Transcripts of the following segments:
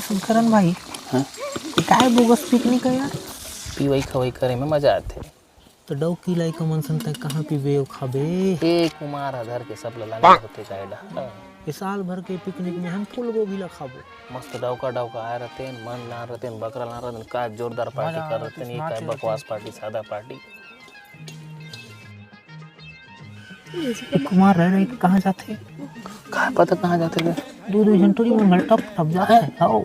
शंकरन भाई हाँ? ये काय बोगस पिकनिक है यार। पीवई खवई करे में मजा आते। तो डौ की लाई का मन संता कहाँ पीवे खाबे। ए कुमार आधार के सब ललाने होते कायडा। ये साल भर के पिकनिक में हम फूल गोभी ला खाबो। मस्त डौका डौका आए रहते हैं, मन ला रहते हैं, बकरा ला रहते हैं, का जोरदार पार्टी कर रहते हैं। ये काय बकवास पार्टी, सादा पार्टी। कुमार रह रहे कहाँ जाते कहाँ पता कहाँ जाते थे। दो जन थोड़ी मंगल टप टप जाते हैं। आओ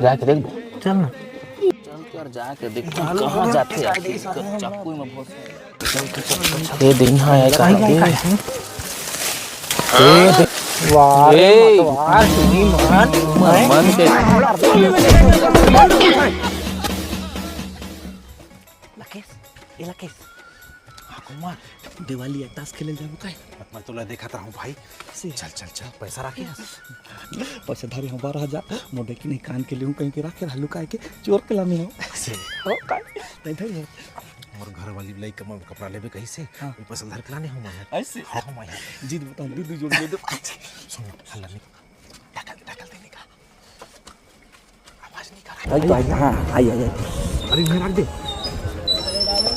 जाके देख दो। चल ना चल यार जाके देखते हैं कहाँ जाते हैं। चाकू में बहुत ये दिन हाँ है कहाँ के वाह ए वाह सुनी मन के लकेश कुमार दिवाली ताश खेले जाबो काय। मैं तोला देखत रहूं भाई। चल चल चल पैसा रखे पैसा धारी हम 12,000 मोटे की नहीं कान के लिए कहीं के रखे रहलू काय के चोर के लामी हो काय नहीं धरी और घर वाली लाई कम कपड़ा लेबे कैसे वो पैसा धर के लाने हूं मैं ऐसे हां मैं जीत बता दीदी जोड़ दे सुन हल्ला नहीं ढकल देने का आवाज नहीं कर आई हां आई अरे मैं रख दे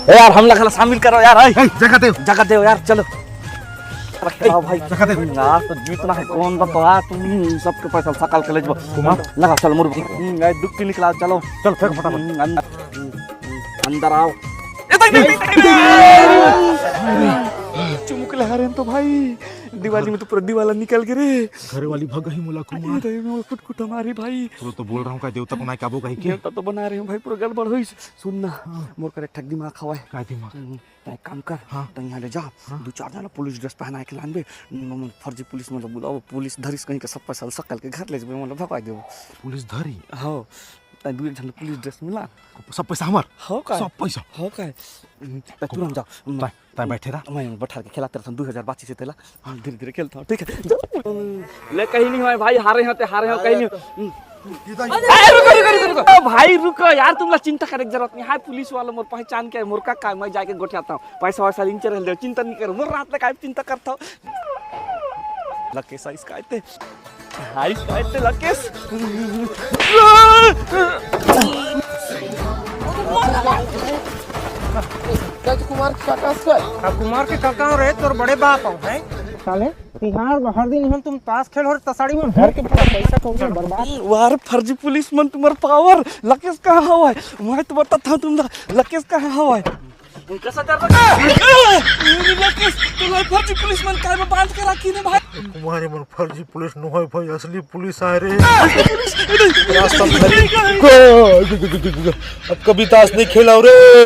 ए यार हमला खाला शामिल करो यार। जगह दे यार चलो आओ भाई जगह दे यार तो जीतना है कौन बता तुम सबके पैसा सकाल के ले जाओ कुमार लगा चलो मुर्ग डुबकी निकला चलो चल फेंक फटाफट अंदर आओ। चुमुक लगा रहे तो भाई दिवाली में तो पूरा दिवाला निकल गए रे। घर वाली भग गई मुला कुमार अरे मैं कुट हमारी भाई तो बोल रहा हूं का देवता को ना काबू कहीं के देवता तो बना रहे हैं भाई पूरा गड़बड़ हुई। सुन ना मोर कर एक ठग दिमाग खवाए का दिमाग एक काम कर तो यहाँ ले जा 2-4 जना पुलिस ड्रेस पहना के लानबे फर्जी पुलिस मतलब बुलाओ पुलिस धरिस कहीं के सब पैसा सकल के घर ले जबे मतलब भगा देबो पुलिस धरी हां त 2 जन पुलिस ड्रेस मिला सब पैसा हमार हो का सब पैसा हो का तुरंत जाओ ताई बैठे रहा मैं बैठा के खेला तेरा 2000 बाची से तेला धीरे धीरे खेलता ठीक है ले कहीं नहीं है भाई हारे हैं कहीं नहीं। रुको भाई रुको यार तुमला चिंता करे की जरूरत नहीं है। पुलिस वाला मोर पहचान के मोर का मैं जाके गोठियाता हूं पैसा वैसा लिंच रह दे चिंता नहीं करो मोर रात में काय चिंता करता हूं। लकेश आइस कायते लकेश कुमार के काका रहे तोर बड़े बाप हैं साले तिहार हर दिन हम तुम ताश खेल और तसाड़ी में घर के पूरा पैसा को बर्बाद। वार फर्जी पुलिस मन तुम्हार पावर लकेश कहाँ हवा है मैं तो बताता हूँ तुम लकेश कहाँ हवा है लकेश तुम फर्जी पुलिस मन काय में बांध के रखी ने भाई तुम्हारे मन फर्जी पुलिस न होय भाई असली पुलिस आ रे। अब कभी ताश नहीं खेला रे।